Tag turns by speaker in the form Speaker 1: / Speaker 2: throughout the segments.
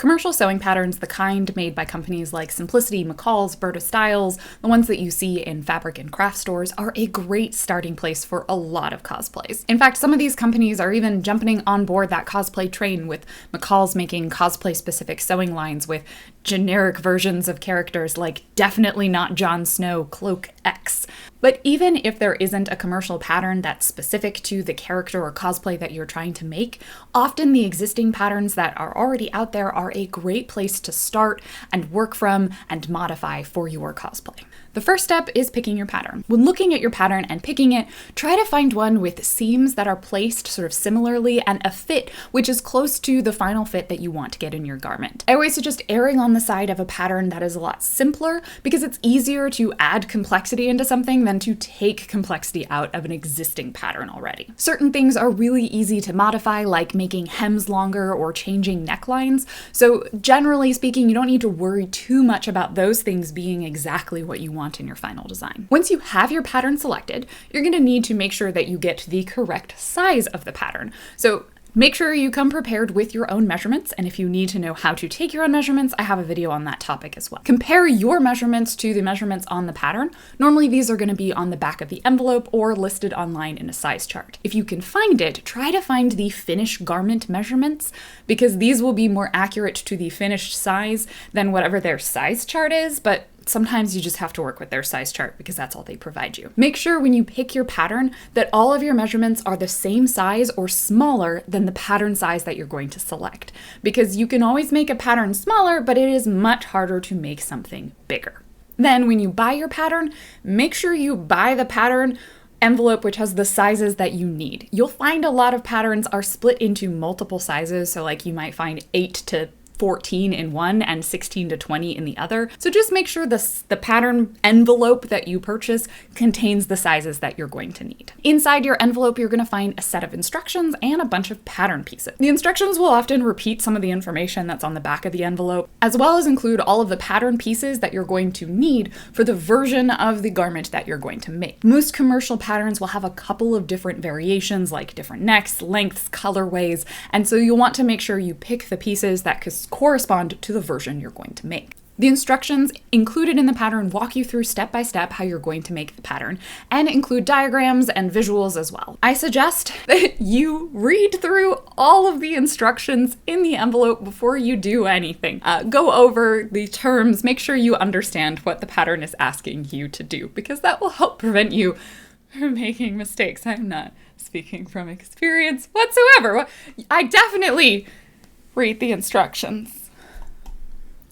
Speaker 1: Commercial sewing patterns, the kind made by companies like Simplicity, McCall's, Berta Styles, the ones that you see in fabric and craft stores, are a great starting place for a lot of cosplays. In fact, some of these companies are even jumping on board that cosplay train, with McCall's making cosplay-specific sewing lines with generic versions of characters like Definitely Not Jon Snow, Cloak X. But even if there isn't a commercial pattern that's specific to the character or cosplay that you're trying to make, often the existing patterns that are already out there are a great place to start and work from and modify for your cosplay. The first step is picking your pattern. When looking at your pattern and picking it, try to find one with seams that are placed sort of similarly and a fit which is close to the final fit that you want to get in your garment. I always suggest erring on the side of a pattern that is a lot simpler, because it's easier to add complexity into something than to take complexity out of an existing pattern already. Certain things are really easy to modify, like making hems longer or changing necklines, so generally speaking, you don't need to worry too much about those things being exactly what you want in your final design. Once you have your pattern selected, you're going to need to make sure that you get the correct size of the pattern. So make sure you come prepared with your own measurements, and if you need to know how to take your own measurements, I have a video on that topic as well. Compare your measurements to the measurements on the pattern. Normally these are going to be on the back of the envelope or listed online in a size chart. If you can find it, try to find the finished garment measurements, because these will be more accurate to the finished size than whatever their size chart is, but sometimes you just have to work with their size chart because that's all they provide you. Make sure when you pick your pattern that all of your measurements are the same size or smaller than the pattern size that you're going to select, because you can always make a pattern smaller, but it is much harder to make something bigger. Then when you buy your pattern, make sure you buy the pattern envelope which has the sizes that you need. You'll find a lot of patterns are split into multiple sizes, so like you might find 8 to 14 in one and 16 to 20 in the other. So just make sure the pattern envelope that you purchase contains the sizes that you're going to need. Inside your envelope, you're going to find a set of instructions and a bunch of pattern pieces. The instructions will often repeat some of the information that's on the back of the envelope, as well as include all of the pattern pieces that you're going to need for the version of the garment that you're going to make. Most commercial patterns will have a couple of different variations, like different necks, lengths, colorways, and so you'll want to make sure you pick the pieces that correspond to the version you're going to make. The instructions included in the pattern walk you through step by step how you're going to make the pattern, and include diagrams and visuals as well. I suggest that you read through all of the instructions in the envelope before you do anything. Go over the terms, make sure you understand what the pattern is asking you to do, because that will help prevent you from making mistakes. I'm not speaking from experience whatsoever. I definitely read the instructions.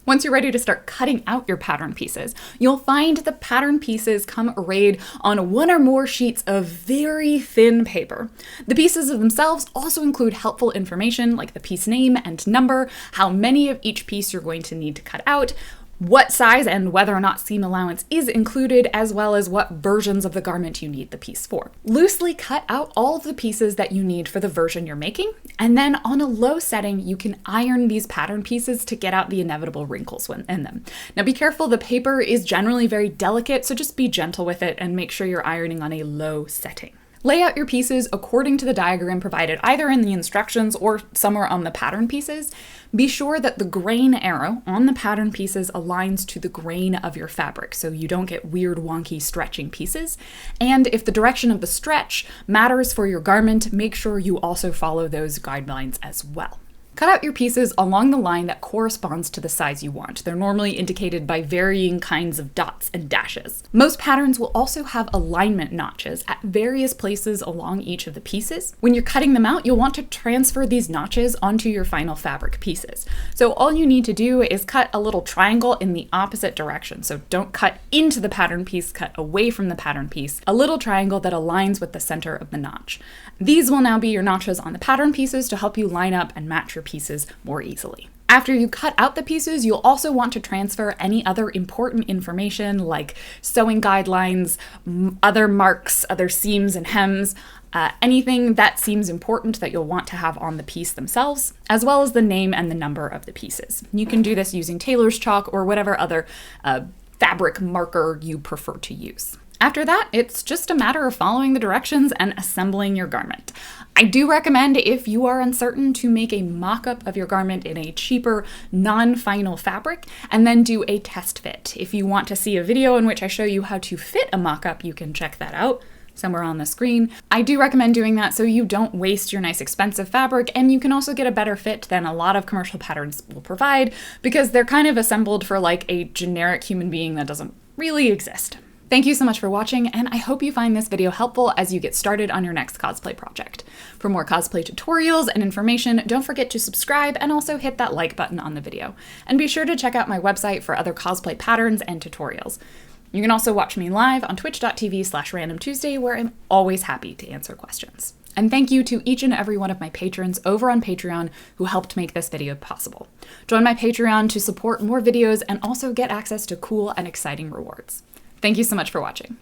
Speaker 1: Once you're ready to start cutting out your pattern pieces, you'll find the pattern pieces come arrayed on one or more sheets of very thin paper. The pieces themselves also include helpful information like the piece name and number, how many of each piece you're going to need to cut out, what size and whether or not seam allowance is included, as well as what versions of the garment you need the piece for. Loosely cut out all of the pieces that you need for the version you're making, and then on a low setting, you can iron these pattern pieces to get out the inevitable wrinkles in them. Now be careful, the paper is generally very delicate, so just be gentle with it and make sure you're ironing on a low setting. Lay out your pieces according to the diagram provided either in the instructions or somewhere on the pattern pieces. Be sure that the grain arrow on the pattern pieces aligns to the grain of your fabric, so you don't get weird, wonky stretching pieces. And if the direction of the stretch matters for your garment, make sure you also follow those guidelines as well. Cut out your pieces along the line that corresponds to the size you want. They're normally indicated by varying kinds of dots and dashes. Most patterns will also have alignment notches at various places along each of the pieces. When you're cutting them out, you'll want to transfer these notches onto your final fabric pieces. So all you need to do is cut a little triangle in the opposite direction. So don't cut into the pattern piece, cut away from the pattern piece. A little triangle that aligns with the center of the notch. These will now be your notches on the pattern pieces to help you line up and match your pieces more easily. After you cut out the pieces, you'll also want to transfer any other important information like sewing guidelines, other marks, other seams and hems, anything that seems important that you'll want to have on the piece themselves, as well as the name and the number of the pieces. You can do this using tailor's chalk or whatever other fabric marker you prefer to use. After that, it's just a matter of following the directions and assembling your garment. I do recommend, if you are uncertain, to make a mock-up of your garment in a cheaper, non-final fabric, and then do a test fit. If you want to see a video in which I show you how to fit a mock-up, you can check that out somewhere on the screen. I do recommend doing that so you don't waste your nice expensive fabric, and you can also get a better fit than a lot of commercial patterns will provide, because they're kind of assembled for like a generic human being that doesn't really exist. Thank you so much for watching, and I hope you find this video helpful as you get started on your next cosplay project. For more cosplay tutorials and information, don't forget to subscribe and also hit that like button on the video. And be sure to check out my website for other cosplay patterns and tutorials. You can also watch me live on twitch.tv/randomtuesday, where I'm always happy to answer questions. And thank you to each and every one of my patrons over on Patreon who helped make this video possible. Join my Patreon to support more videos and also get access to cool and exciting rewards. Thank you so much for watching.